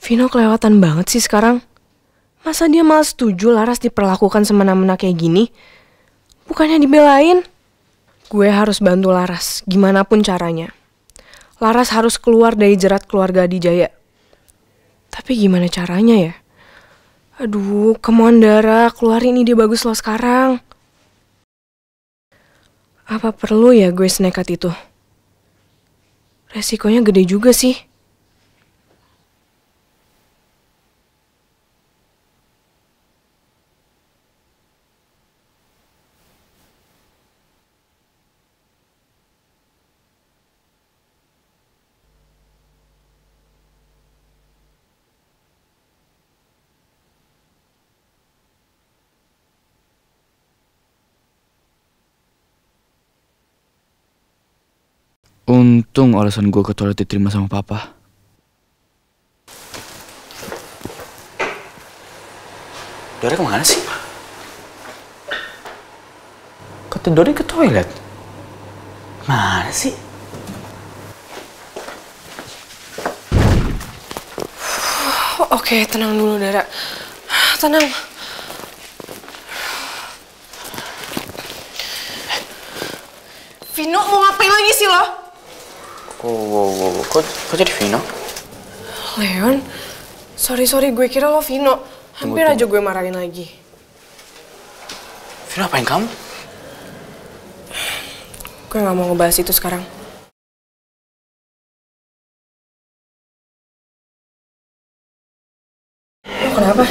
Vino kelewatan banget sih sekarang. Masa dia malah setuju Laras diperlakukan semena-mena kayak gini? Bukannya dibelain? Gue harus bantu Laras, gimana pun caranya. Laras harus keluar dari jerat keluarga Adijaya. Tapi gimana caranya ya? Aduh, come on Dara, keluarin ide bagus lo sekarang. Apa perlu ya gue senekat itu? Resikonya gede juga sih. Untung alasan gue ke toilet diterima sama papa. Dora kemana sih? Kata Dora ke toilet. Mana sih? Oke, tenang dulu Dara. Tenang. Vino, mau ngapain lagi sih lo? Wow. Kok jadi Vino? Leon, sorry gue kira lo Vino. Hampir aja gue marahin lagi. Vino apain kamu? Gue gak mau ngebahas itu sekarang. Lo kenapa?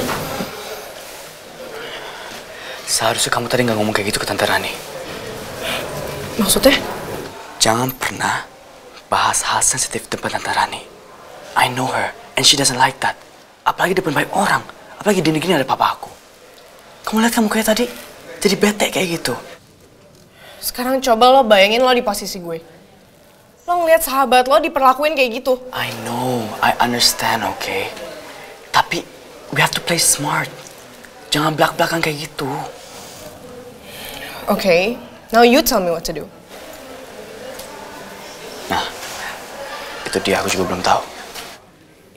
Seharusnya kamu tadi nggak ngomong kayak gitu ke Tante Rani. Maksudnya? Jangan pernah bahas hal sensitif depan Tante Rani. I know her, and she doesn't like that. Apalagi depan banyak orang. Apalagi gini-gini ada papa aku. Kamu lihat kamu kayak tadi, jadi bete kayak gitu. Sekarang coba lo bayangin lo di posisi gue. Lo ngeliat sahabat lo diperlakuin kayak gitu. I know, I understand, okay? Tapi, we have to play smart. Jangan belak-belakan kayak gitu. Okay, now you tell me what to do. Nah, itu dia aku juga belum tahu.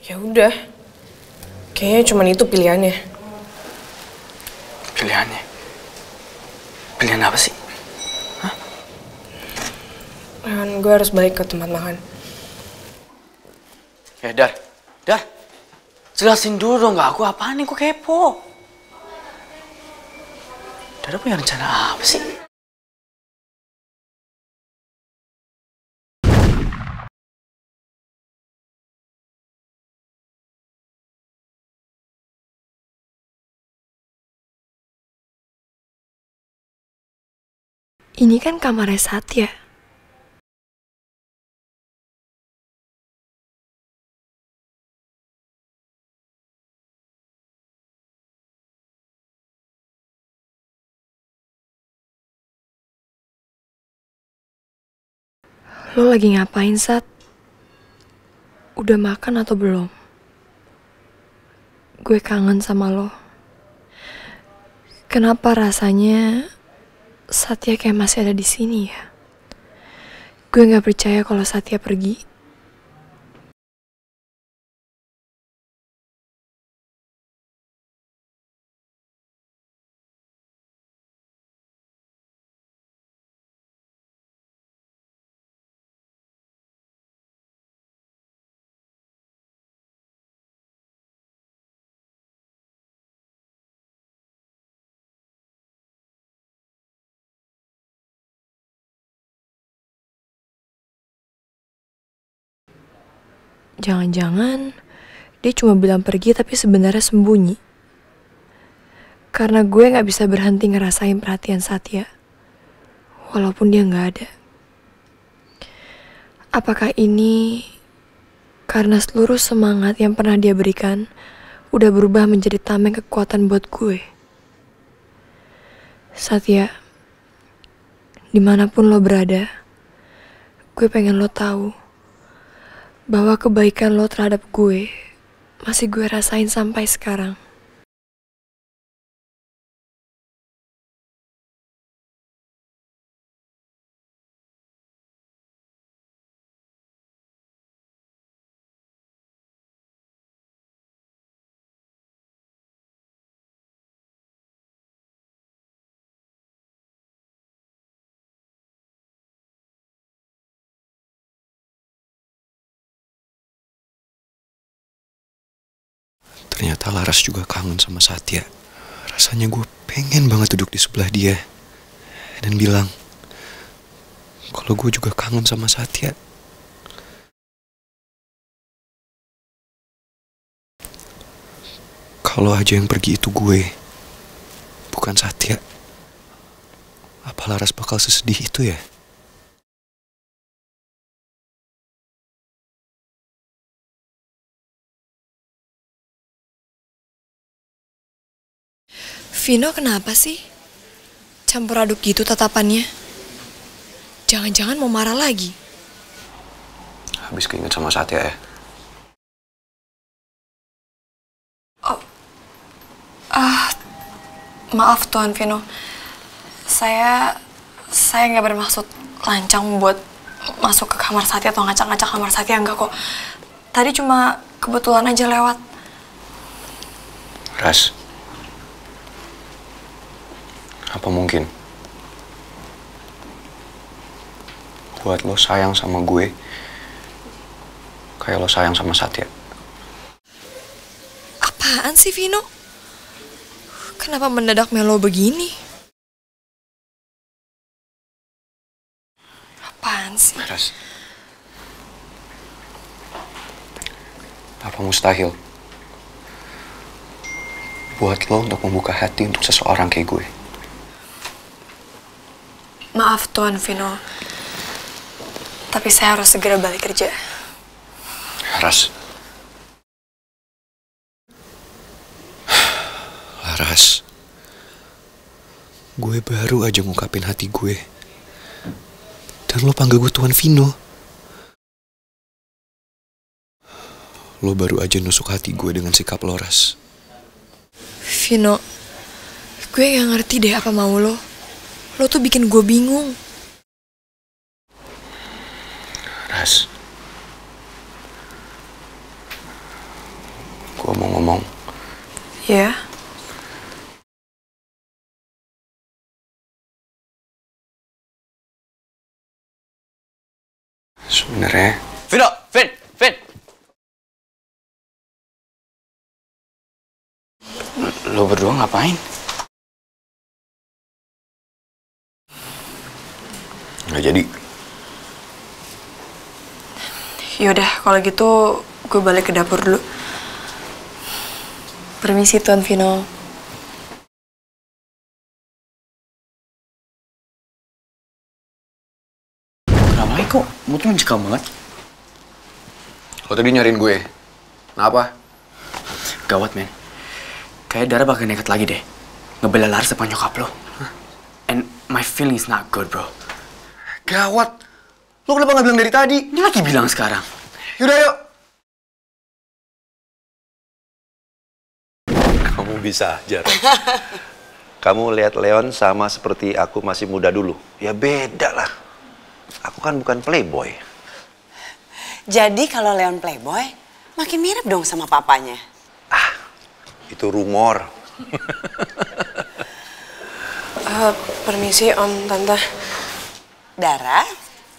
Ya udah, kayaknya cuma itu pilihannya. Pilihannya? Pilihan apa sih? Hah? Dan gue harus balik ke tempat makan. Ya, Dar. Jelasin dulu dong ke aku apaan nih, kok kepo? Dar punya rencana apa sih? Ini kan kamarnya Satya. Lo lagi ngapain, Sat? Udah makan atau belum? Gue kangen sama lo. Kenapa rasanya Satya kayak masih ada di sini ya? Gue gak percaya kalau Satya pergi. Jangan-jangan dia cuma bilang pergi tapi sebenarnya sembunyi. Karena gue gak bisa berhenti ngerasain perhatian Satya. Walaupun dia gak ada. Apakah ini karena seluruh semangat yang pernah dia berikan udah berubah menjadi tameng kekuatan buat gue? Satya, dimanapun lo berada, gue pengen lo tahu bahwa kebaikan lo terhadap gue masih gue rasain sampai sekarang. Ternyata Laras juga kangen sama Satya. Rasanya gue pengen banget duduk di sebelah dia dan bilang kalau gue juga kangen sama Satya. Kalau aja yang pergi itu gue, bukan Satya, apa Laras bakal sesedih itu ya? Vino kenapa sih? Campur aduk gitu tatapannya. Jangan-jangan mau marah lagi. Habis keinget sama Satya ya? Maaf Tuan Vino. Saya nggak bermaksud lancang buat masuk ke kamar Satya atau ngacak-ngacak kamar Satya, enggak kok. Tadi cuma kebetulan aja lewat. Ras, apa mungkin buat lo sayang sama gue kayak lo sayang sama Satya? Apaan sih Vino? Kenapa mendadak melo begini? Apaan sih? Ras, apa mustahil buat lo untuk membuka hati untuk seseorang kayak gue? Maaf Tuan Vino, tapi saya harus segera balik kerja. Ras, Laras, gue baru aja ngungkapin hati gue dan lo panggil gue Tuan Vino. Lo baru aja nusuk hati gue dengan sikap lo, Ras. Vino, gue gak ngerti deh apa mau lo. Lo tuh bikin gue bingung. Ras, gue mau ngomong. Ya? Sebenarnya Vino, Vin! Lo berdua ngapain? nggak jadi. Yaudah, kalau gitu gue balik ke dapur dulu. Permisi Tuan Vino. Kenapa kok? Mood lo mencekam banget. Lo tadi nyariin gue. Kenapa? Gawat, men. Kayak Dara bakal nekat lagi deh. Ngebela Laras depan nyokap lo. And my feeling is not good, bro. Gawat. Lo kenapa nggak bilang dari tadi? Ini lagi bilang sekarang. Yaudah, yuk. Kamu bisa aja. Kamu lihat Leon sama seperti aku masih muda dulu. Ya beda lah. Aku kan bukan playboy. Jadi kalau Leon playboy, makin mirip dong sama papanya. Itu rumor. Permisi Om, Tante. Dara,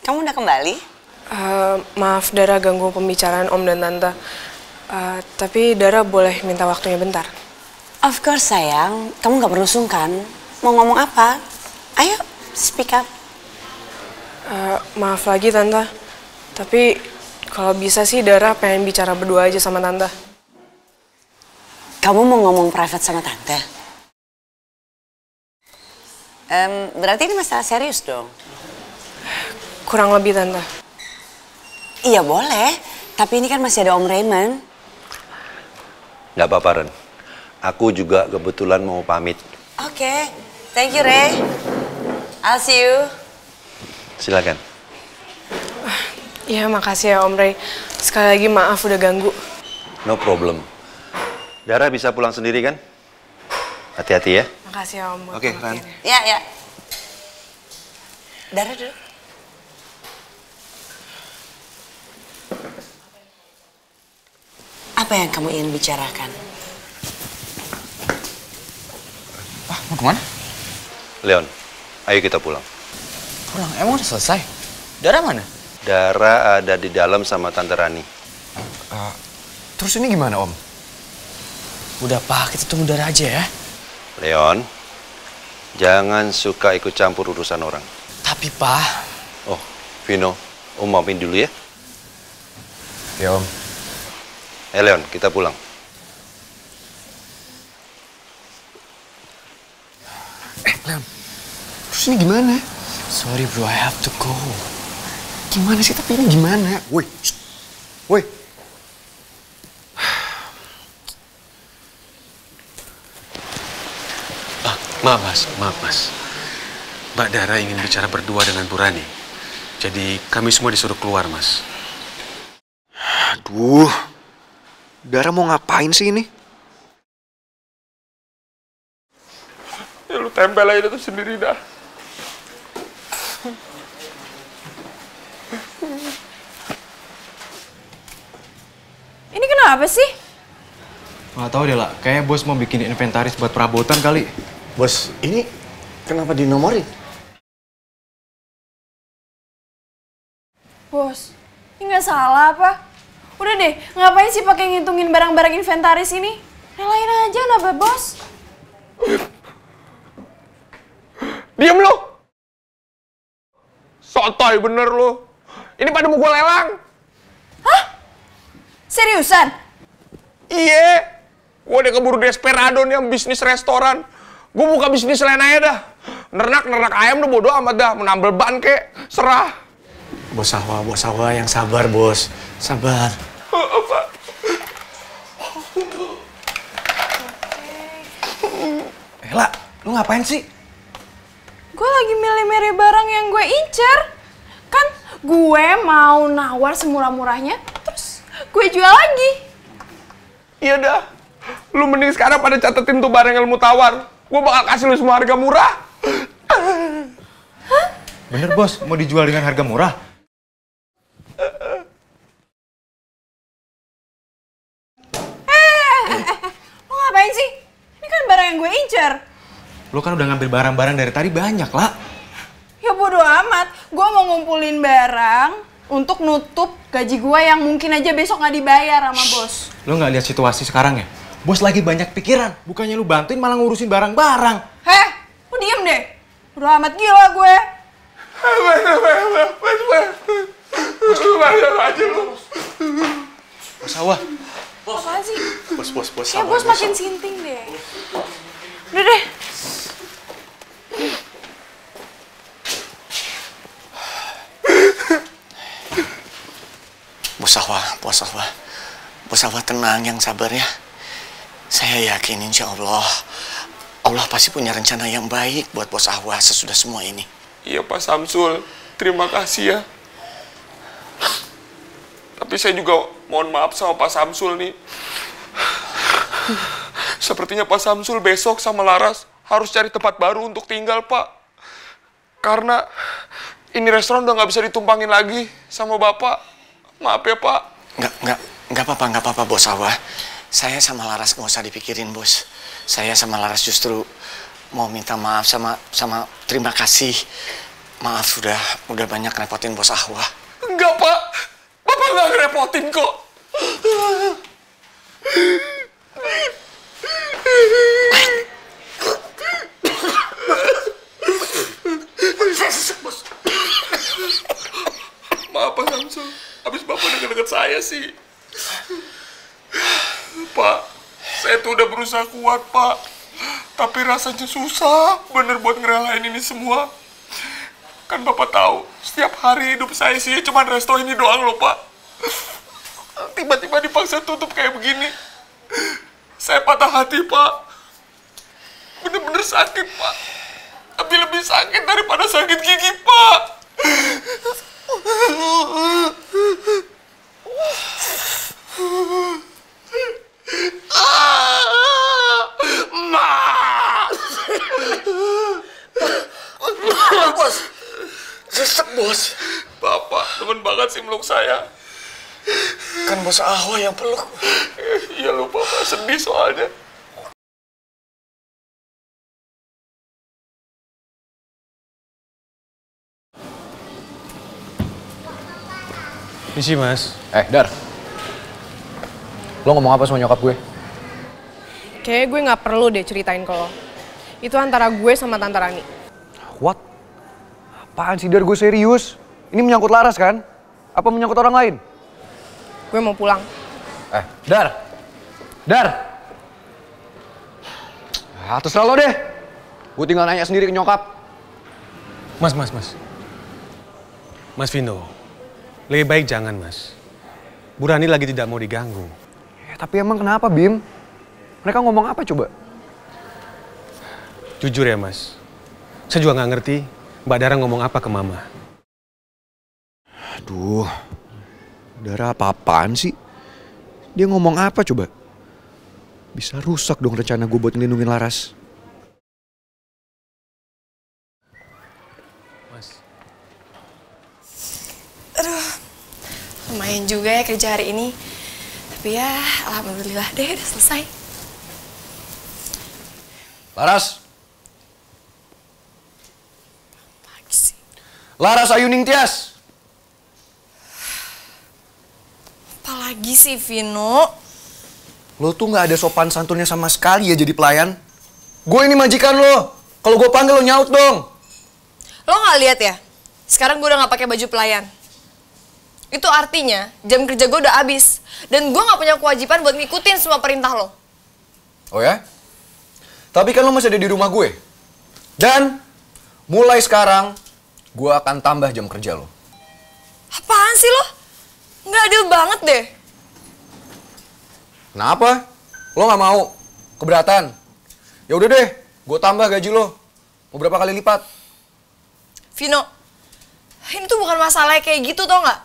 kamu udah kembali? Maaf Dara ganggu pembicaraan Om dan Tante. Tapi Dara boleh minta waktunya bentar. Of course sayang, kamu gak perlu sungkan. Mau ngomong apa? Ayo, speak up. Maaf lagi Tante. Tapi kalau bisa sih Dara pengen bicara berdua aja sama Tante. Kamu mau ngomong private sama tante? Berarti ini masalah serius dong? Kurang lebih Tante. Iya boleh, tapi ini kan masih ada Om Raymond. Nggak apa-apa, Ren. Aku juga kebetulan mau pamit. Oke, thank you Ray. I'll see you. Silakan. Iya makasih ya Om Ray. Sekali lagi maaf udah ganggu. No problem. Dara bisa pulang sendiri kan? Hati-hati ya. Makasih ya Om. Oke, Ran. Ya. Dara dulu. Apa yang kamu ingin bicarakan? Mau kemana? Leon, ayo kita pulang. Pulang, emang udah selesai? Dara mana? Dara ada di dalam sama Tante Rani. Terus ini gimana Om? Udah Pak, kita tunggu dari aja ya. Leon, jangan suka ikut campur urusan orang. Tapi Pak... Oh, Vino, Om maafin dulu ya. Ya Om. Leon, kita pulang. Leon, terus ini gimana? Sorry bro, I have to go. Gimana sih, tapi ini gimana? Woi, woi. Maaf mas. Mbak Dara ingin bicara berdua dengan Bu Rani. Jadi kami semua disuruh keluar, mas. Aduh, Dara mau ngapain sih ini? Ya lu tempel aja tuh sendiri dah. Ini kenapa sih? Nggak tahu deh lah, kayaknya bos mau bikin inventaris buat perabotan kali. Bos, ini kenapa dinomorin? Bos, ini nggak salah apa? Udah deh, ngapain sih pakai ngitungin barang-barang inventaris ini? Relain aja nabah bos. Diam lo! Sotoy bener lo. Ini pada mau gue lelang. Hah? Seriusan? Iya. Gue udah keburu desperado nih yang bisnis restoran. Gue buka bisnis lain aja dah. Nernak ayam udah bodo amat dah. Menambal ban kek, serah. Bos Hawa yang sabar bos. Sabar. Ella, lu ngapain sih? Gue lagi milih-milih barang yang gue incer. Kan gue mau nawar semurah-murahnya, terus gue jual lagi. Iya dah. Lu mending sekarang pada catetin tuh barang yang lu mau tawar. Gue bakal kasih lu semua harga murah. Hah? Bener bos, mau dijual dengan harga murah? Lo ngapain sih? Ini kan barang yang gue incer. Lu kan udah ngambil barang-barang dari tadi banyak lah. Ya bodo amat, gue mau ngumpulin barang untuk nutup gaji gue yang mungkin aja besok nggak dibayar sama bos. Lu nggak lihat situasi sekarang ya? Bos lagi banyak pikiran, bukannya lu bantuin malah ngurusin barang-barang. Heh, lu diem deh. Bodo amat gila gue. Bos Hawa. Apaan sih? Bos. Ya bos makin sinting deh. Udah deh. Bos Hawa tenang, yang sabar ya. Saya yakin insya Allah pasti punya rencana yang baik buat Bos Hawa sesudah semua ini. Iya Pak Samsul, terima kasih ya. Tapi saya juga mohon maaf sama Pak Samsul nih. Sepertinya Pak Samsul besok sama Laras harus cari tempat baru untuk tinggal Pak. Karena ini restoran udah nggak bisa ditumpangin lagi sama Bapak. Maaf ya Pak. Nggak apa-apa Bos Hawa. Saya sama Laras nggak usah dipikirin bos. Saya sama Laras justru mau minta maaf sama terima kasih. Maaf udah banyak repotin Bos Hawa. Enggak Pak, Bapak nggak ngerepotin kok. Maaf Pak Samsul, habis Bapak deket-deket saya sih. Pak, saya tuh udah berusaha kuat Pak. Tapi rasanya susah bener buat ngerelain ini semua. Kan Bapak tahu, setiap hari hidup saya sih cuma resto ini doang loh Pak. Tiba-tiba dipaksa tutup kayak begini. Saya patah hati Pak. Bener-bener sakit Pak. Tapi lebih sakit daripada sakit gigi Pak. Bos, sesek bos. Bapak temen banget sih meluk saya. Kan Bos Hawa yang peluk. Iya loh Bapak, sedih soalnya. Misi mas. Dar. Lo ngomong apa sama nyokap gue? Kayaknya gue gak perlu deh ceritain ke lo. Itu antara gue sama Tante Rani. What? Apaan sih, Dar? Gue serius. Ini menyangkut Laras kan? Apa menyangkut orang lain? Gue mau pulang. Dar! Dar! Terserah lo deh. Gue tinggal nanya sendiri ke nyokap. Mas. Mas Vino, lebih baik jangan, Mas. Bu Rani lagi tidak mau diganggu. Tapi emang kenapa, Bim? Mereka ngomong apa coba? Jujur ya, Mas. Saya juga nggak ngerti Mbak Dara ngomong apa ke Mama. Aduh, Dara apa-apaan sih? Dia ngomong apa coba? Bisa rusak dong rencana gue buat ngelindungin Laras. Mas. Aduh, lumayan juga ya kerja hari ini. Tapi ya, alhamdulillah deh udah selesai. Laras! Pagi sih. Laras Ayu Ningtyas! Apalagi sih, Vino? Lo tuh gak ada sopan santunnya sama sekali ya jadi pelayan. Gue ini majikan lo. Kalau gue panggil lo nyaut dong. Lo nggak lihat ya? Sekarang gue udah nggak pakai baju pelayan. Itu artinya jam kerja gue udah habis dan gue nggak punya kewajiban buat ngikutin semua perintah lo. Oh ya? Tapi kan lo masih ada di rumah gue. Dan mulai sekarang gue akan tambah jam kerja lo. Apaan sih lo? Nggak adil banget deh. Kenapa? Lo nggak mau? Keberatan? Ya udah deh, gue tambah gaji lo. Mau berapa kali lipat? Vino, ini tuh bukan masalah kayak gitu tau nggak?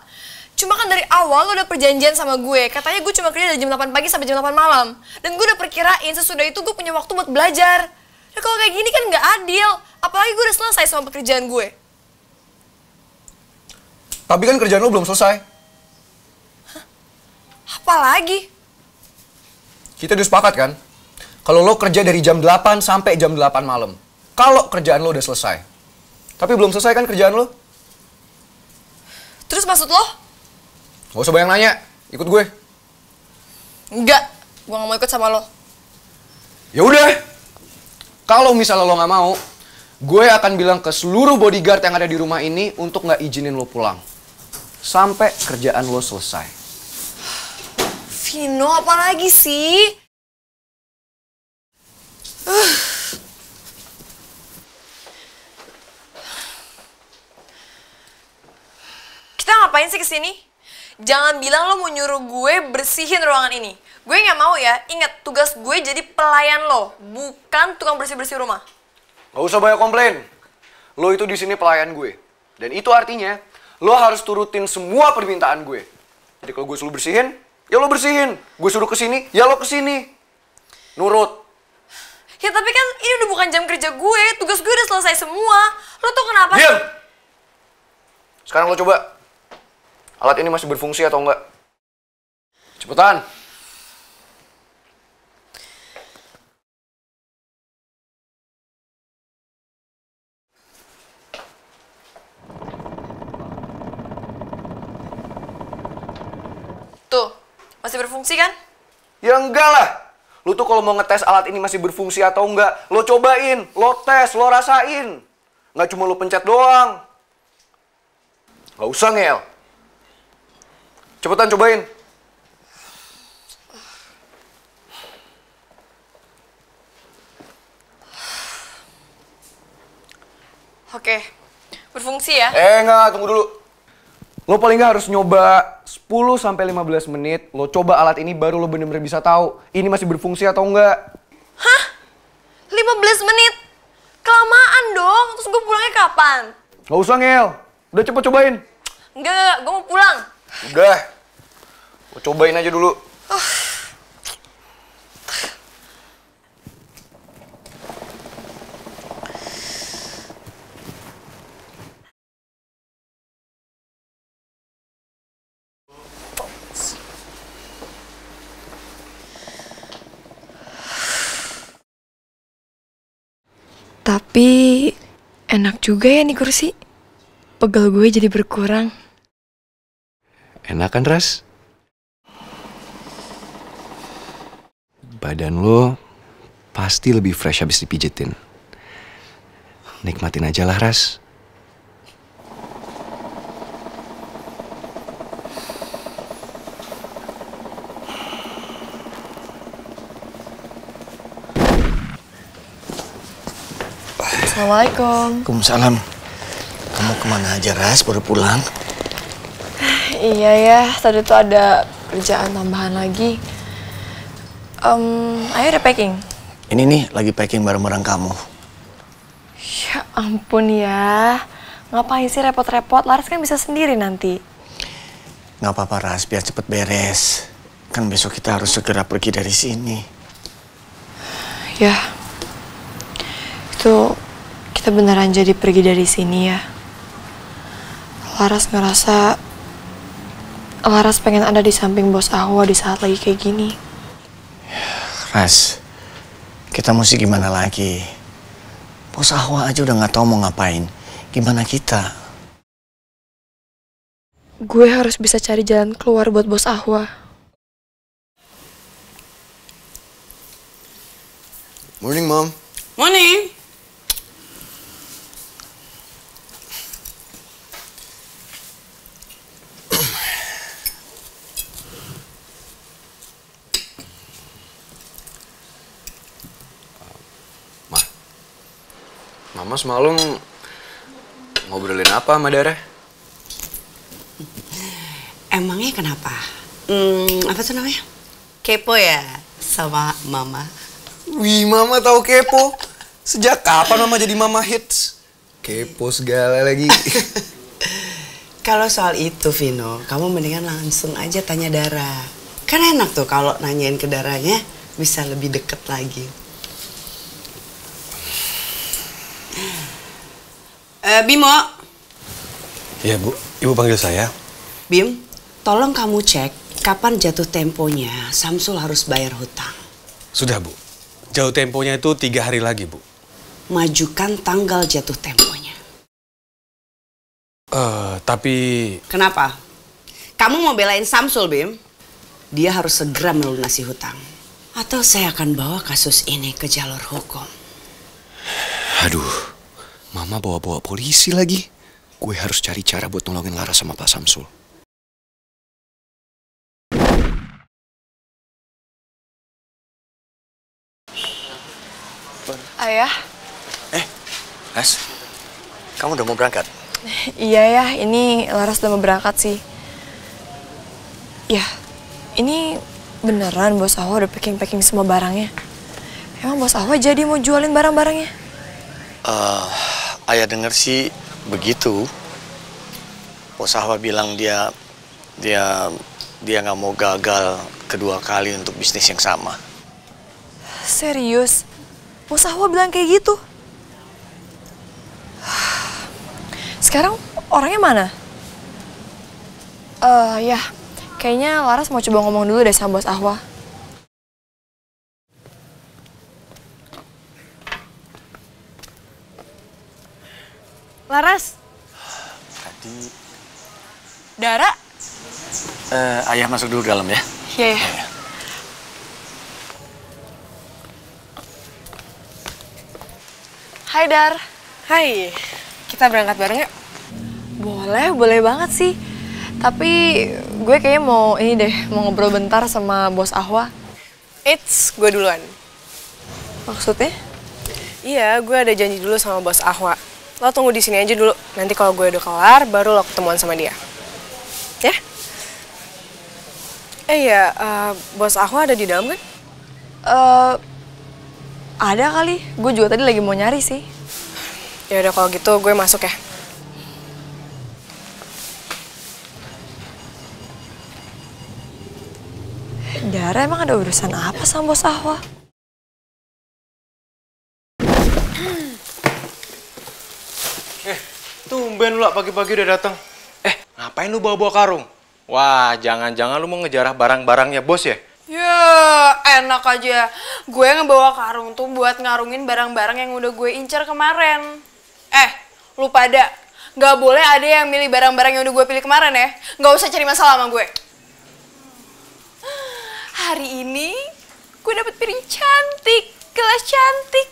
Cuma kan dari awal lo udah perjanjian sama gue. Katanya gue cuma kerja dari jam 8 pagi sampai jam 8 malam. Dan gue udah perkirain sesudah itu gue punya waktu buat belajar. Dan kalau kayak gini kan nggak adil. Apalagi gue udah selesai sama pekerjaan gue. Tapi kan kerjaan lo belum selesai. Hah? Apalagi? Kita udah sepakat kan? Kalau lo kerja dari jam 8 sampai jam 8 malam. Kalau kerjaan lo udah selesai. Tapi belum selesai kan kerjaan lo? Terus maksud lo? Gak usah banyak nanya, ikut gue. Enggak, gue gak mau ikut sama lo. Ya udah. Kalau misalnya lo gak mau, gue akan bilang ke seluruh bodyguard yang ada di rumah ini untuk gak izinin lo pulang. Sampai kerjaan lo selesai. Vino, apa lagi sih? Kita ngapain sih kesini? Jangan bilang lo mau nyuruh gue bersihin ruangan ini. Gue nggak mau ya. Ingat, tugas gue jadi pelayan lo, bukan tukang bersih-bersih rumah. Gak usah banyak komplain. Lo itu di sini pelayan gue. Dan itu artinya lo harus turutin semua permintaan gue. Jadi kalau gue suruh bersihin, ya lo bersihin. Gue suruh kesini, ya lo kesini. Nurut. Ya tapi kan ini udah bukan jam kerja gue. Tugas gue udah selesai semua. Lo tuh kenapa Diam! sih? Sekarang lo coba. Alat ini masih berfungsi atau enggak? Cepetan. Tuh, masih berfungsi kan? Ya enggak lah. Lo tuh kalau mau ngetes alat ini masih berfungsi atau enggak, lo cobain, lo tes, lo rasain. Nggak cuma lo pencet doang. Nggak usah ngel. Cepetan cobain. Oke, berfungsi ya? Enggak, tunggu dulu. Lo paling nggak harus nyoba 10-15 menit. Lo coba alat ini baru lo bener-bener bisa tahu ini masih berfungsi atau enggak. Hah? 15 menit? Kelamaan dong, terus gue pulangnya kapan? Nggak usah ngel. Udah cepet cobain. Enggak, gue mau pulang. Udah. Lo cobain aja dulu. Tapi enak juga ya nih kursi. Pegel gue jadi berkurang. Enak kan, Ras? Badan lo pasti lebih fresh habis dipijetin. Nikmatin aja lah, Ras. Assalamualaikum. Waalaikumsalam. Kamu kemana aja, Ras? Baru pulang? Iya ya, tadi tuh ada kerjaan tambahan lagi. Ayo udah packing? Ini nih, lagi packing barang-barang kamu. Ya ampun ya. Ngapain sih repot-repot? Laras kan bisa sendiri nanti. Nggak apa-apa, Ras. Biar cepet beres. Kan besok kita harus segera pergi dari sini. Ya. Itu kita beneran jadi pergi dari sini ya. Laras ngerasa Laras pengen ada di samping bos Ahwa di saat lagi kayak gini. Ras, kita mesti gimana lagi? Bos Ahwa aja udah nggak tahu mau ngapain. Gimana kita? Gue harus bisa cari jalan keluar buat bos Ahwa. Morning, Mom. Morning. Mama semalam ngobrolin apa sama Dara? Emangnya kenapa? Apa tuh namanya? Kepo ya sama Mama? Wih, Mama tahu kepo. Sejak kapan Mama jadi Mama hits? Kepo segala lagi. Kalau soal itu, Vino, kamu mendingan langsung aja tanya Dara. Kan enak tuh kalau nanyain ke Daranya, bisa lebih deket lagi. Bimo. Iya, Bu. Ibu panggil saya. Bim, tolong kamu cek kapan jatuh temponya Samsul harus bayar hutang. Sudah, Bu. Jauh temponya itu 3 hari lagi, Bu. Majukan tanggal jatuh temponya. Tapi... Kenapa? Kamu mau belain Samsul, Bim? Dia harus segera melunasi hutang. Atau saya akan bawa kasus ini ke jalur hukum. Aduh, Mama bawa-bawa polisi lagi. Gue harus cari cara buat nolongin Laras sama Pak Samsul. Ayah. Ras, kamu udah mau berangkat? Iya ya, ini Laras udah mau berangkat sih. Ya, ini beneran bos Ahwa udah packing-packing semua barangnya. Emang bos Ahwa jadi mau jualin barang-barangnya? Ayah denger sih begitu. Bos Ahwa bilang dia nggak mau gagal kedua kali untuk bisnis yang sama. Serius? Bos Ahwa bilang kayak gitu? Sekarang orangnya mana? Ya, kayaknya Laras mau coba ngomong dulu deh sama bos Ahwa. Laras. Tadi... Dara? Ayah masuk dulu dalam ya. Iya. Hai Dar. Hai, kita berangkat bareng yuk? Boleh banget sih. Tapi gue kayaknya mau ini deh, mau ngobrol bentar sama bos Ahwa. Eits, gue duluan. Maksudnya? Iya, gue ada janji dulu sama bos Ahwa. Lo tunggu di sini aja dulu. Nanti kalau gue udah kelar, baru lo ketemuan sama dia. Ya? Iya, bos Ahwa ada di dalam kan? Ada kali. Gue juga tadi lagi mau nyari sih. Ya udah kalau gitu gue masuk ya. Dara emang ada urusan apa sama bos Ahwa? Tumben lu lah pagi-pagi udah datang. Ngapain lu bawa-bawa karung? Wah, jangan-jangan lu mau ngejarah barang-barangnya bos ya? Ya, enak aja. Gue ngebawa karung tuh buat ngarungin barang-barang yang udah gue incer kemarin. Lu pada nggak boleh ada yang milih barang-barang yang udah gue pilih kemarin ya. Nggak usah cari masalah sama gue. Hari ini gue dapet piring cantik. gelas cantik,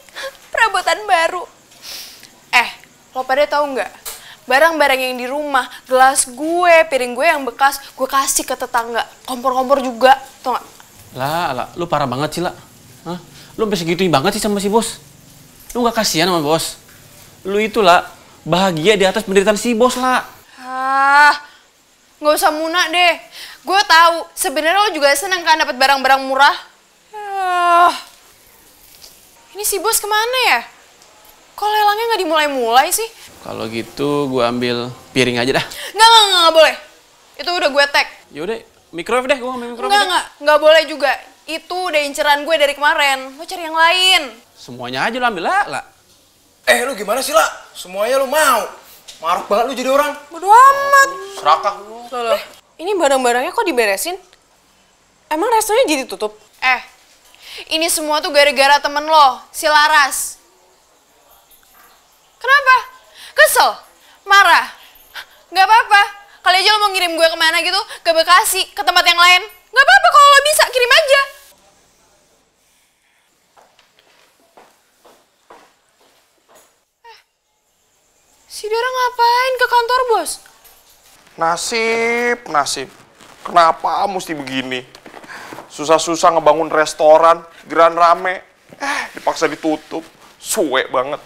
perabotan baru. Lo pada tahu nggak? Barang-barang yang di rumah, gelas gue, piring gue yang bekas, gue kasih ke tetangga. Kompor-kompor juga, tau nggak? Lah, lu parah banget sih, lah. Hah? Lu sampai segituin banget sih sama si bos. Lu nggak kasihan sama bos. Lu itu, lah, bahagia di atas penderitaan si bos, lah. Nggak usah muna deh. Gue tahu, sebenarnya lo juga seneng kan dapat barang-barang murah. Ini si bos kemana ya? Kok lelangnya nggak dimulai-mulai sih? Kalau gitu, gue ambil piring aja dah. Nggak boleh. Itu udah gue tag. Yaudah, microwave deh, gue ambil microwave. Nggak boleh juga. Itu udah inceran gue dari kemarin. Lo cari yang lain. Semuanya aja lo ambil, lah. Lu gimana sih, lah? Semuanya lu mau. Maruk banget lu jadi orang. Bodo amat. Serakah lu. Loh. Ini barang-barangnya kok diberesin? Emang restonya jadi tutup? Ini semua tuh gara-gara temen lo, si Laras. Kenapa? Kesel? Marah? Gak apa-apa. Kali aja lo mau ngirim gue kemana gitu, ke Bekasi, ke tempat yang lain. Gak apa-apa kalau lo bisa, kirim aja. Si Dara ngapain ke kantor bos? Nasib. Kenapa mesti begini? Susah-susah ngebangun restoran, geran rame. Dipaksa ditutup. Suwe banget.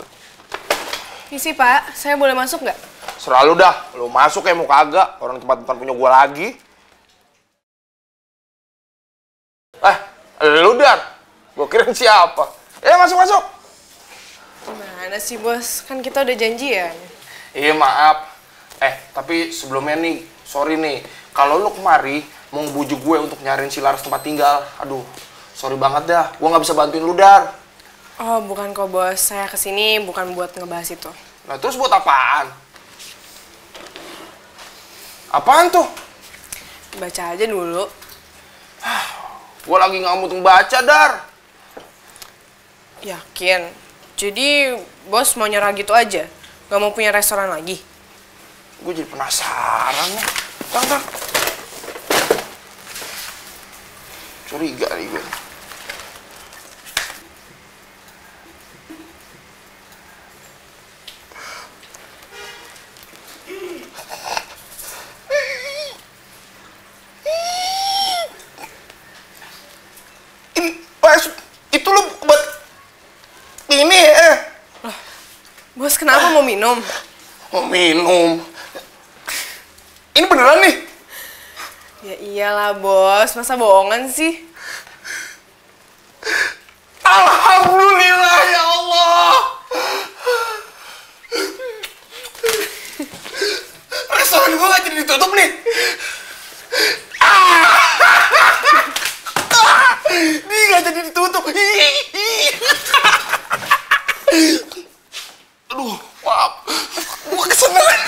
Misi Pak, saya boleh masuk nggak? Selalu dah, lu masuk ya mau kagak. Orang tempat bukan punya gua lagi. Lu Dan. Gua kira siapa? Masuk. Gimana sih bos? Kan kita udah janjian. Iya maaf. Tapi sebelumnya nih, sorry nih. Kalau lu kemari mau ngebujuk gue untuk nyariin si Laras tempat tinggal. Aduh, sorry banget dah. Gua nggak bisa bantuin lu, Dar. Oh, bukan kok bos. Saya kesini bukan buat ngebahas itu. Nah, terus buat apaan? Apaan tuh? Baca aja dulu. Gua lagi nggak mau baca, Dar. Yakin? Jadi bos mau nyerah gitu aja? Gak mau punya restoran lagi? Gue jadi penasaran nih. Tang. Curiga nih gue. Itu lu buat ini Bos kenapa mau minum? Mau minum? Ini beneran nih? Ya iyalah bos, masa bohongan sih? Alhamdulillah ya Allah. Restoran gue gak jadi ditutup nih. Dia gak jadi ditutup. Aduh, maaf. Gue kesenangan.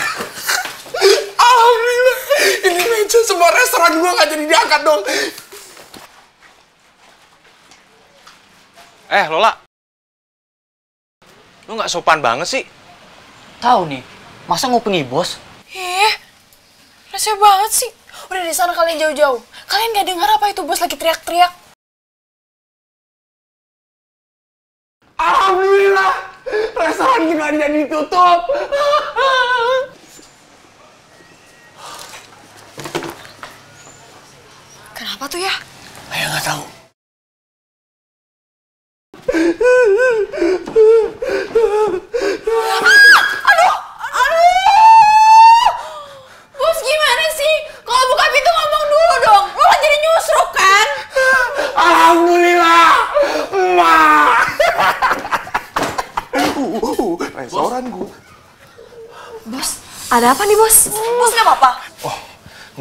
Alhamdulillah. Ini meja semua restoran gue gak jadi diangkat dong. Lola. Lu nggak sopan banget sih. Tahu nih, masa ngupingi bos? Rese banget sih. Udah di sana kalian jauh-jauh. Kalian gak dengar apa itu bos lagi teriak-teriak? Alhamdulillah, restoran kita jadi ditutup. Kenapa tuh ya? Ayah nggak tahu. Aduh! Bos gimana sih? Kalau buka pintu ngomong dulu dong. Lo kan jadi nyusruk kan? Alhamdulillah, emak. Restoran gue. Bos, ada apa nih bos? Bos gak apa-apa? Oh,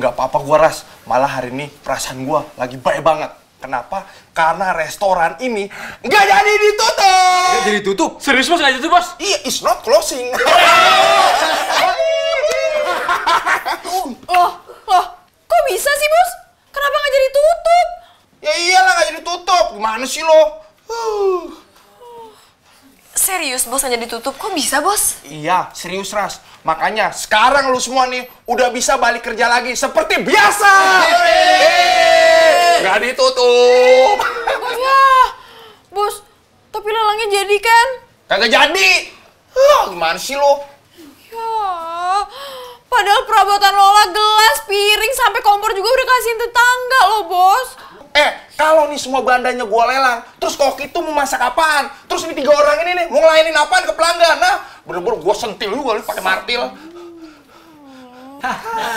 nggak apa-apa gua Ras. Malah hari ini perasaan gua lagi baik banget. Kenapa? Karena restoran ini nggak jadi ditutup. Nggak jadi tutup? Serius bos, nggak jadi tutup bos? Iya, it's not closing. Loh, kok bisa sih bos? Kenapa nggak jadi tutup? Ya iyalah nggak jadi tutup. Gimana sih lo? Serius bos nggak jadi tutup? Kok bisa bos? Iya, serius Ras. Makanya sekarang lu semua nih udah bisa balik kerja lagi seperti biasa. Nggak ditutup. Ya, bos. Tapi Kagak jadi. Gimana sih lo? Ya, padahal perabotan Lola gelas, piring, sampai kompor juga udah kasihin tetangga loh, Bos. Kalau nih semua bandanya gua lelang, terus Koki tuh mau masak apaan? Terus ini 3 orang ini nih mau ngelayanin apaan ke pelanggan? Nah, bener-bener gua sentil lu kali pakai martil.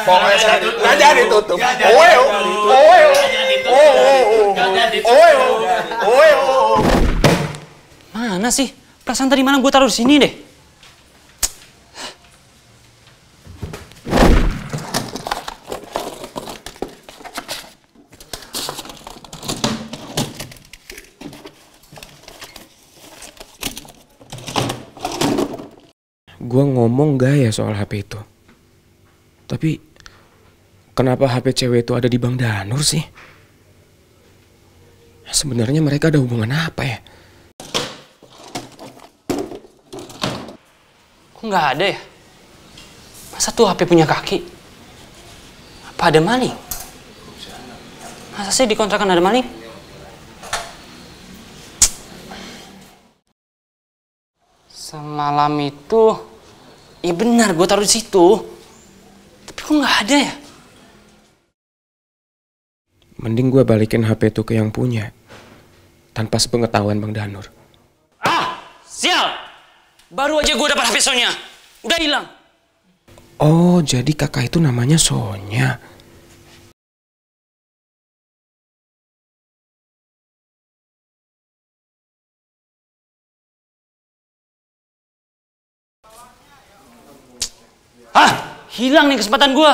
Pokoknya nggak jadi tutup. Mana sih? Perasaan tadi mana gue taruh di sini deh. Gue ngomong gak ya soal HP itu? Tapi kenapa HP cewek itu ada di Bang Danur sih? Sebenarnya mereka ada hubungan apa ya? Kok nggak ada ya? Masa tuh HP punya kaki? Apa ada maling? Masa sih di kontrakan ada maling? Semalam itu, iya benar gue taruh di situ. Tapi kok nggak ada ya? Mending gue balikin HP itu ke yang punya, tanpa sepengetahuan Bang Danur. Sial! Baru aja gue dapat HP Sonya, udah hilang. Oh, jadi kakak itu namanya Sonya. Hilang nih kesempatan gue.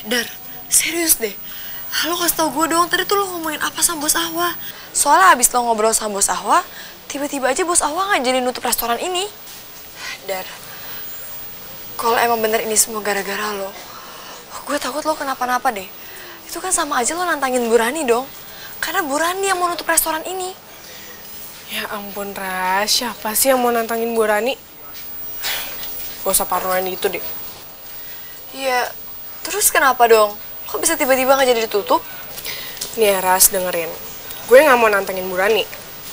Dar, serius deh. Lo kasih tau gue dong, tadi tuh lo ngomongin apa sama Bos Ahwa? Soalnya abis lo ngobrol sama Bos Ahwa, tiba-tiba aja Bos Ahwa ngajarin nutup restoran ini. Dar, kalau emang bener ini semua gara-gara lo, gue takut lo kenapa-napa deh. Itu kan sama aja lo nantangin Bu Rani dong. Karena Bu Rani yang mau nutup restoran ini. Ya ampun, Ras. Siapa sih yang mau nantangin Bu Rani? Gak usah parnoan gitu deh. Iya, terus kenapa dong? Kok bisa tiba-tiba nggak jadi ditutup? Nih ya, Ras, dengerin. Gue nggak mau nantangin Bu Rani.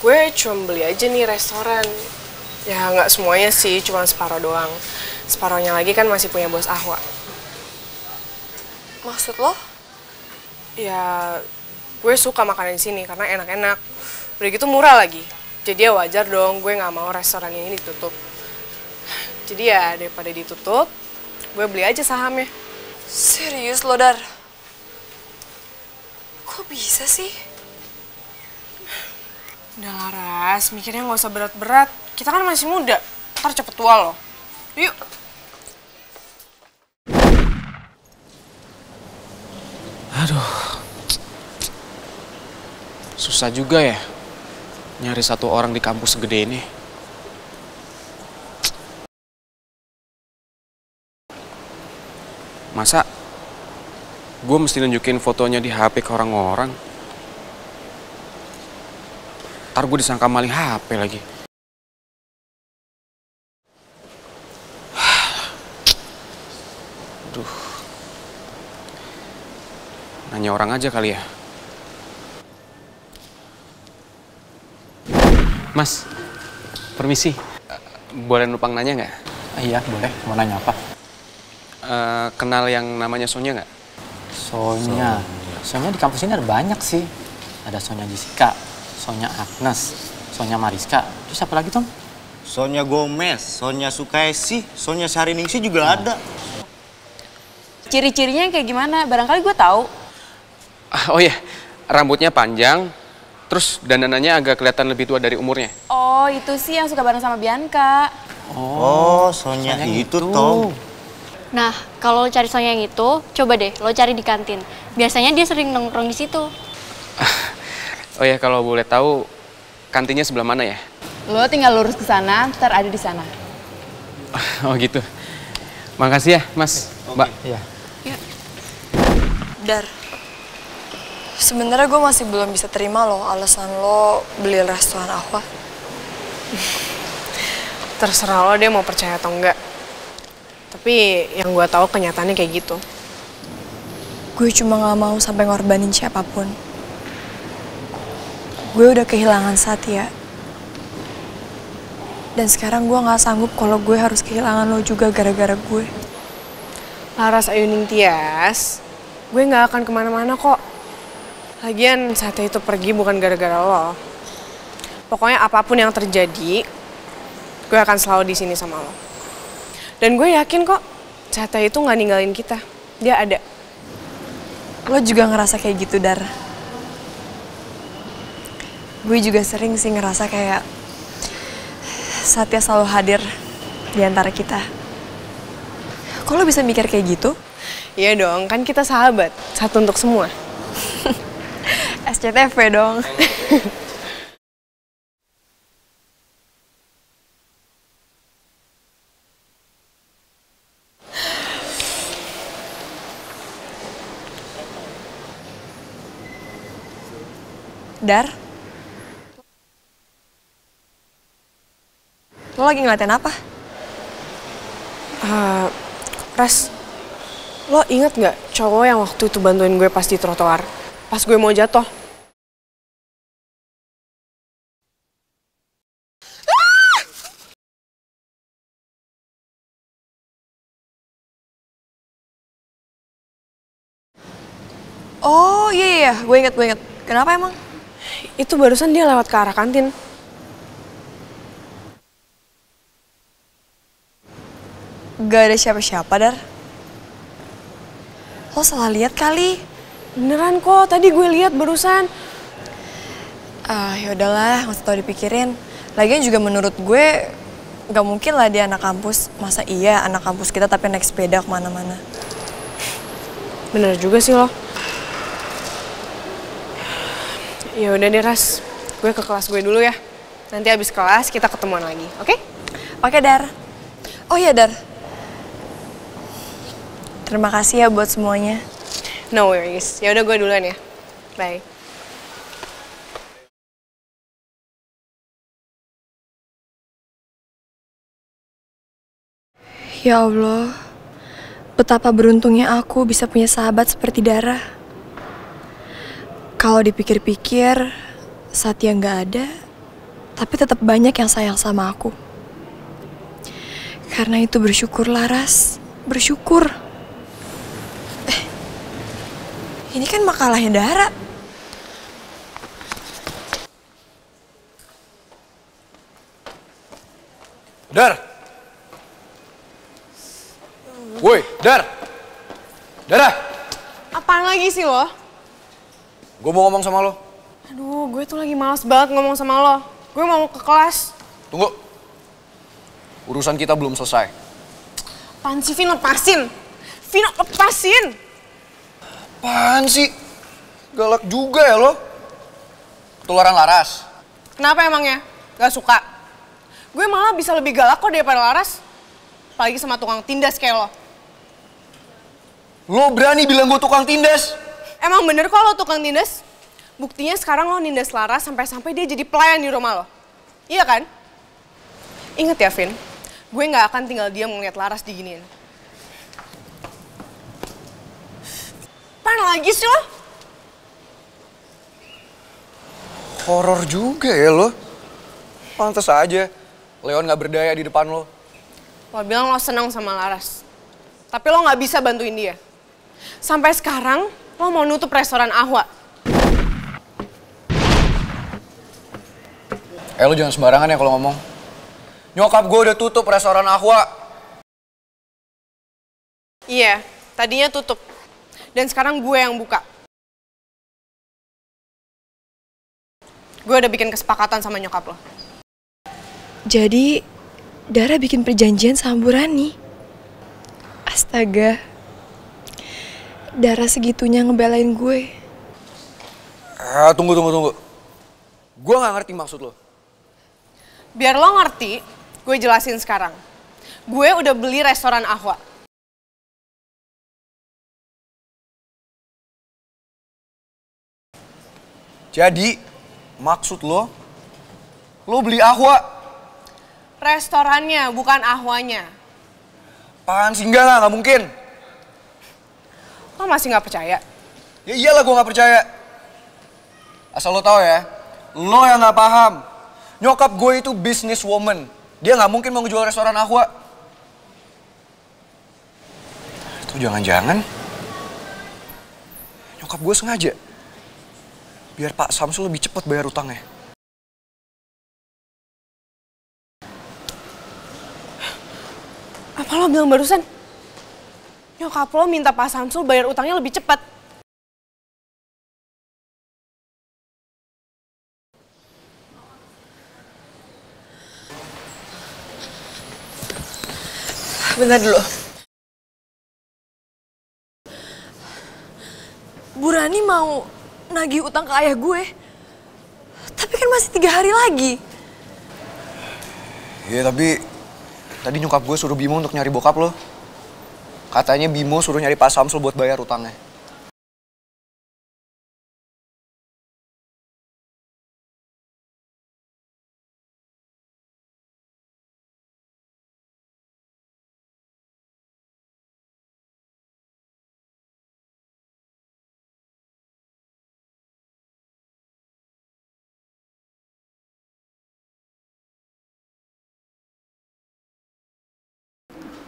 Gue cuma beli aja nih restoran. Ya nggak semuanya sih, cuma separuh doang. Separuhnya lagi kan masih punya Bos Ahwa. Maksud lo? Ya, gue suka makan di sini karena enak-enak. Udah gitu murah lagi. Jadi ya wajar dong gue nggak mau restoran ini ditutup. Jadi ya daripada ditutup, gue beli aja sahamnya. Serius lo, Dar? Kok bisa sih? Udah lah, Ras. Mikirnya nggak usah berat-berat. Kita kan masih muda. Ntar cepet tua loh. Yuk. Aduh. Susah juga ya nyari satu orang di kampus segede ini. Masa gue mesti nunjukin fotonya di HP ke orang-orang? Ntar gue disangka maling HP lagi. Aduh. Nanya orang aja kali ya. Mas, permisi. Boleh numpang nanya nggak? Iya, boleh. Mau nanya apa? Kenal yang namanya Sonya nggak? Sonya. Sonya di kampus ini ada banyak sih. Ada Sonya Jessica, Sonya Agnes, Sonya Mariska. Terus apa lagi, Tom? Sonya Gomez, Sonya Sukaisi, Sonya Syariningsih juga ada. Ciri-cirinya kayak gimana? Barangkali gue tahu. Oh iya, rambutnya panjang. Terus dandanannya agak kelihatan lebih tua dari umurnya. Oh, itu sih yang suka bareng sama Bianca. Oh, Sonya itu, Tom. Nah, kalau lo cari Sonya yang itu, coba deh lo cari di kantin. Biasanya dia sering nongkrong di situ. Oh ya, kalau boleh tahu kantinnya sebelah mana ya? Lo tinggal lurus ke sana, ntar ada di sana. Oh gitu. Makasih ya, Mas. Mbak. Iya. Dar, sebenarnya gue masih belum bisa terima loh alasan lo beli restoran Ahwa. Terserah lo dia mau percaya atau enggak. Tapi yang gue tahu kenyataannya kayak gitu. Gue cuma gak mau sampai ngorbanin siapapun. Gue udah kehilangan Satya. Dan sekarang gue gak sanggup kalau gue harus kehilangan lo juga gara-gara gue. Laras Ayuning Tias, gue gak akan kemana-mana kok. Lagian Satya itu pergi bukan gara-gara lo. Pokoknya apapun yang terjadi, gue akan selalu di sini sama lo. Dan gue yakin kok, Satya itu gak ninggalin kita. Dia ada. Lo juga ngerasa kayak gitu, Dar? Gue juga sering sih ngerasa kayak Satya selalu hadir di antara kita. Kok lo bisa mikir kayak gitu? Iya dong, kan kita sahabat. Satu untuk semua. SCTV dong. Dar? Lo lagi ngeliatin apa? Ras, lo inget gak cowok yang waktu itu bantuin gue pas di trotoar? Pas gue mau jatuh. Oh iya, gue inget. Kenapa emang? Itu barusan dia lewat ke arah kantin. Gak ada siapa-siapa, Dar. Lo salah lihat kali. Beneran kok, tadi gue lihat barusan. Ya udahlah, nggak usah tau dipikirin. Lagian juga menurut gue nggak mungkin lah dia anak kampus. Masa iya anak kampus kita tapi naik sepeda kemana-mana. Bener juga sih lo. Ya udah deh, Ras, gue ke kelas gue dulu ya. Nanti abis kelas kita ketemuan lagi, oke? Oke, Dar. Oh iya, Dar. Terima kasih ya buat semuanya. No worries. Ya udah gue duluan ya. Bye. Ya Allah, betapa beruntungnya aku bisa punya sahabat seperti Dara. Kalau dipikir-pikir, Satya nggak ada, tapi tetap banyak yang sayang sama aku. Karena itu bersyukurlah, Ras. Bersyukur. Ini kan makalahnya Dara. Dar! Woi, Dar! Dara! Apaan lagi sih lo? Gue mau ngomong sama lo. Aduh, gue tuh lagi males banget ngomong sama lo. Gue mau ke kelas. Tunggu. Urusan kita belum selesai. Apaan sih, Vin? Lepasin! Vino, lepasin! Apaan sih? Galak juga ya lo. Ketularan Laras. Kenapa emangnya? Gak suka? Gue malah bisa lebih galak kok daripada Laras. Apalagi sama tukang tindas kayak lo. Lo berani bilang gue tukang tindas? Emang bener kok lo tukang tindas? Buktinya sekarang lo nindas Laras sampai-sampai dia jadi pelayan di rumah lo. Iya kan? Ingat ya, Vin. Gue gak akan tinggal diam ngeliat Laras diginiin. Apaan lagi sih lo? Horor juga ya lo. Pantes aja Leon gak berdaya di depan lo. Lo bilang lo senang sama Laras. Tapi lo gak bisa bantuin dia. Sampai sekarang lo mau nutup restoran Ahwa. Lo jangan sembarangan ya kalau ngomong. Nyokap gue udah tutup restoran Ahwa. Iya, tadinya tutup. Dan sekarang gue yang buka. Gue udah bikin kesepakatan sama nyokap lo. Jadi, Dara bikin perjanjian sama Bu Rani. Astaga. Dara segitunya ngebelain gue. Tunggu. Gue gak ngerti maksud lo. Biar lo ngerti, gue jelasin sekarang. Gue udah beli restoran Ahwa. Jadi, maksud lo beli Ahwa? Restorannya, bukan Ahwanya. Apaan sih? Enggak mungkin. Lo masih nggak percaya? Ya iyalah gue nggak percaya. Asal lo tahu ya, lo yang nggak paham. Nyokap gue itu businesswoman. Dia nggak mungkin mau ngejual restoran Aqua. Itu jangan-jangan nyokap gue sengaja biar Pak Samsul lebih cepat bayar utangnya. Apa lo bilang barusan? Nyokap lo minta Pak Samsul bayar utangnya lebih cepat. Bentar dulu. Bu Rani mau nagih utang ke ayah gue. Tapi kan masih 3 hari lagi. Iya tapi tadi nyokap gue suruh Bimo untuk nyari bokap lo. Katanya Bimo suruh nyari Pak Samsul buat bayar utangnya.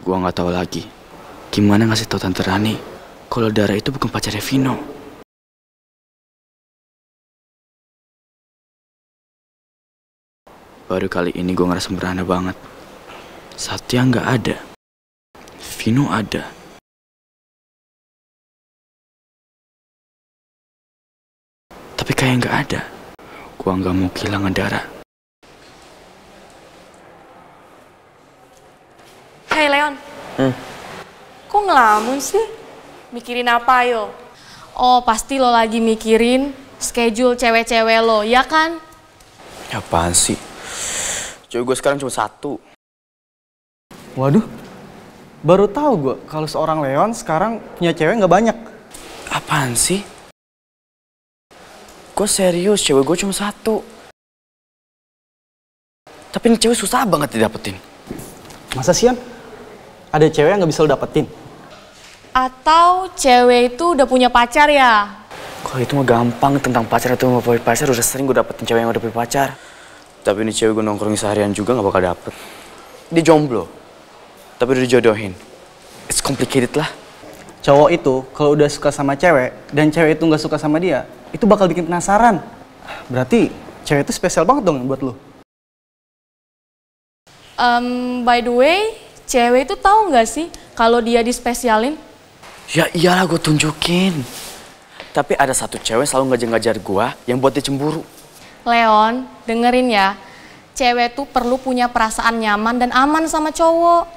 Gua nggak tahu lagi gimana ngasih tahu Tante Rani kalau Dara itu bukan pacarnya Vino. Baru kali ini gue ngerasa merana banget. Satya nggak ada, Vino ada. Tapi kayak nggak ada. Gua nggak mau kehilangan Dara. Hai Leon. Kok ngelamun sih? Mikirin apa yo? Oh pasti lo lagi mikirin schedule cewek-cewek lo, ya kan? Apaan sih? Cewek gue sekarang cuma 1. Waduh, baru tahu gue kalau seorang Leon sekarang punya cewek nggak banyak. Apaan sih? Gue serius, cewek gue cuma 1. Tapi ini cewek susah banget didapetin. Masa sih, Yan? Ada cewek yang nggak bisa lo dapetin? Atau cewek itu udah punya pacar ya? Kalau itu mah gampang, tentang pacar atau nggak punya pacar udah sering gue dapetin cewek yang udah punya pacar. Tapi ini cewek gue nongkrongin seharian juga nggak bakal dapet. Dia jomblo, tapi udah dijodohin. It's complicated lah. Cowok itu kalau udah suka sama cewek dan cewek itu nggak suka sama dia, itu bakal bikin penasaran. Berarti cewek itu spesial banget dong buat lo. By the way, cewek itu tahu nggak sih kalau dia dispesialin? Ya iyalah gue tunjukin. Tapi ada satu cewek selalu ngajar-ngajar gue yang buat dia cemburu. Leon, dengerin ya. Cewek tuh perlu punya perasaan nyaman dan aman sama cowok.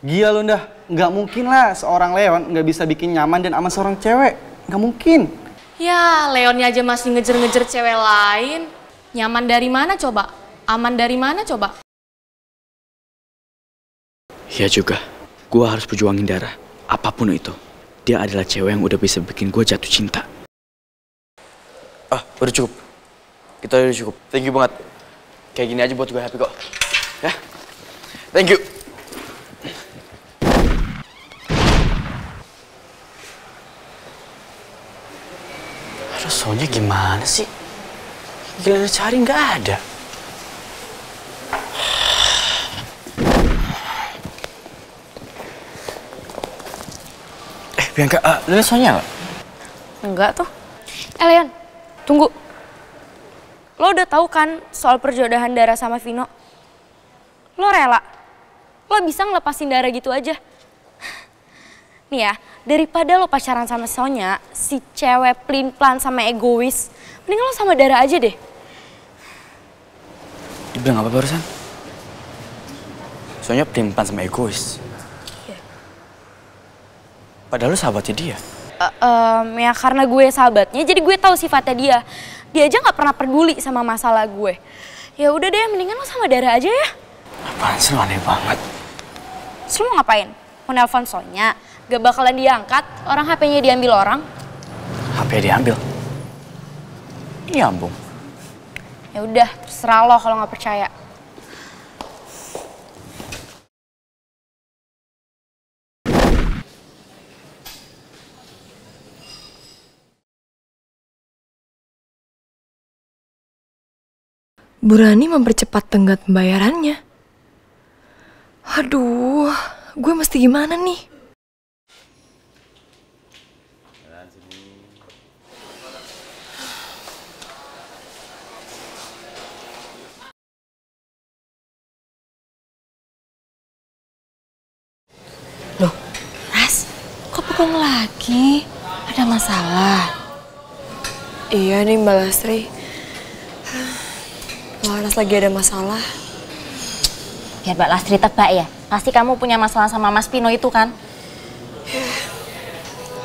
Gila lo dah, nggak mungkin lah seorang Leon nggak bisa bikin nyaman dan aman seorang cewek. Nggak mungkin. Ya, Leonnya aja masih ngejer-ngejer cewek lain. Nyaman dari mana coba? Aman dari mana coba? Iya juga, gue harus perjuangin Dara. Apapun itu, dia adalah cewek yang udah bisa bikin gue jatuh cinta. Ah, udah cukup. Kita udah cukup. Thank you banget. Kayak gini aja buat gue happy kok. Ya, thank you. Aduh, Sonya gimana sih? Gila cari nggak ada. Bianca, lu liat Sonya nggak? Enggak tuh. Leon, tunggu. Lo udah tahu kan soal perjodohan Dara sama Vino? Lo rela? Lo bisa ngelepasin Dara gitu aja? Nih ya, daripada lo pacaran sama Sonya, si cewek pelin-pelan sama egois, mending lo sama Dara aja deh. Dia bilang apa barusan? Sonya pelin-pelan sama egois. Padahal lu sahabatnya dia. Ya karena gue sahabatnya, jadi gue tahu sifatnya dia. Dia aja nggak pernah peduli sama masalah gue. Ya udah deh, mendingan lo sama Dara aja ya. Apaan sih, lo aneh banget. Terus lo mau ngapain? Mau nelpon Sonya? Gak bakalan diangkat, orang HP-nya diambil orang. HP diambil? Nyambung. Ya udah, terserah lo kalau nggak percaya. Burani mempercepat tenggat pembayarannya. Aduh, gue mesti gimana nih? Loh, Ras, kok bengong lagi? Ada masalah? Iya nih Mbak Lastri. Laras lagi ada masalah. Biar Mbak Lastri tebak ya, pasti kamu punya masalah sama Mas Pino itu kan?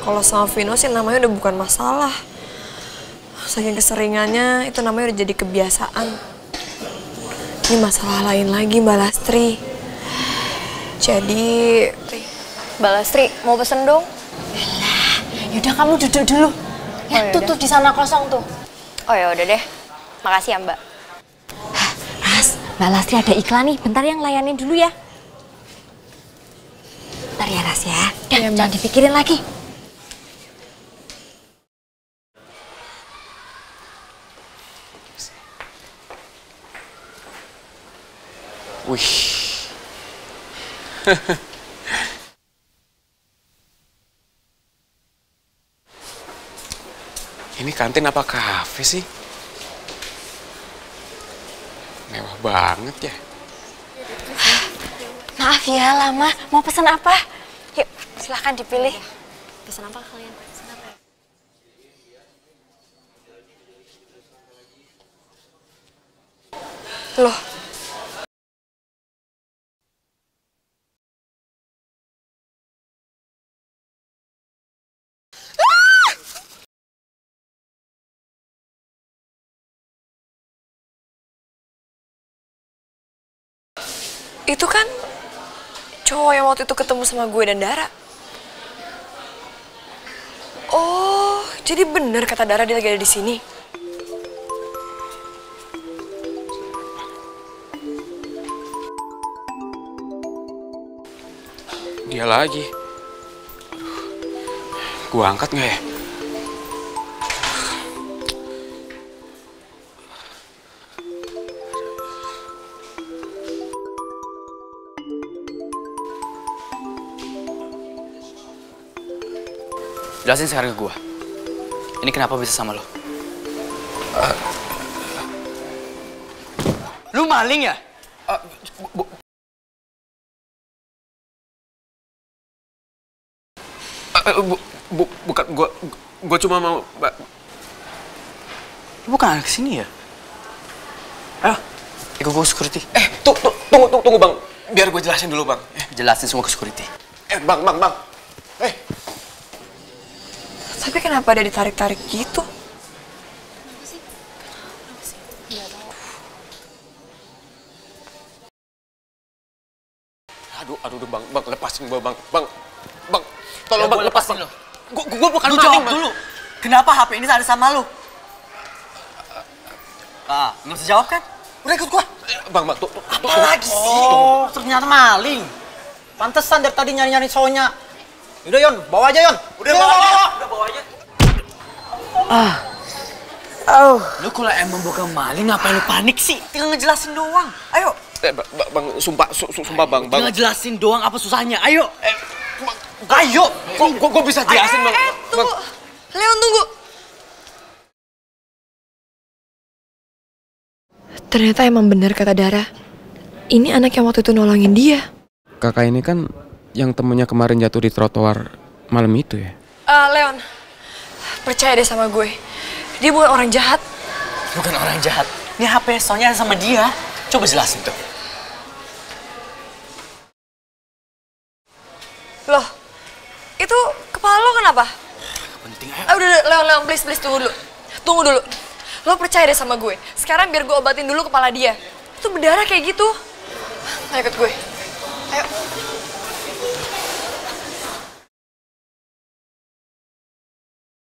Kalau sama Vino sih namanya udah bukan masalah. Saking keseringannya itu namanya udah jadi kebiasaan. Ini masalah lain lagi Mbak Lastri. Jadi... Mbak Lastri, mau pesen dong? Yaudah kamu duduk dulu. Ya, tuh di sana kosong tuh. Oh ya udah deh. Makasih ya, Mbak. Ras, Mbak Lastri ada iklan nih. Bentar yang layanin dulu ya. Bentar ya, Ras ya. Jangan dipikirin lagi. Wih. Ini kantin apa kafe sih? Mewah banget ya. Maaf ya, lama. Mau pesan apa? Yuk, silahkan dipilih. Pesan apa kalian? Pesan apa? Loh. Itu kan cowok yang waktu itu ketemu sama gue dan Dara. Oh, jadi bener kata Dara dia lagi ada di sini. Dia lagi. Gua angkat nggak ya? Jelasin sekarang ke gue. Ini kenapa bisa sama lo? Lu maling ya? Bukan, gua cuma mau... Bukan anak sini ya? Ayo, ikut gue ke security. Tunggu bang. Biar gue jelasin dulu bang. Jelasin semua ke security. Bang. Tapi kenapa dia ditarik-tarik gitu? Aduh bang, lepasin gua bang. Bang, tolong bang, lepasin lo. Gue bukan maling, jawab dulu. Kenapa HP ini ada sama lu? Nggak usah jawab kan? Udah ikut gua. Bang, Apa lagi sih? Oh, ternyata maling. Pantesan dari tadi nyari-nyari Sonya. Udah Yon, bawa aja Yon. Udah bawa aja. Lu kalau emang bukan maling, ngapain lu panik sih? Tinggal ngejelasin doang. Ayo. Bang, sumpah bang. Tinggal jelasin doang, apa susahnya? Ayo. Ayo. Gua bisa jelasin bang. Tunggu. Leon, tunggu. Ternyata emang benar kata Dara. Ini anak yang waktu itu nolongin dia. Kakak ini kan yang temennya kemarin jatuh di trotoar malam itu ya? Leon, percaya deh sama gue. Dia bukan orang jahat. Bukan orang jahat. Ini HP Sonya sama dia. Coba jelasin tuh. Loh, itu kepala lo kenapa? Penting, ayo. Udah, Leon, please, tunggu dulu. Tunggu dulu. Lo percaya deh sama gue. Sekarang biar gue obatin dulu kepala dia. Itu berdarah kayak gitu. Ayo ikut gue. Ayo.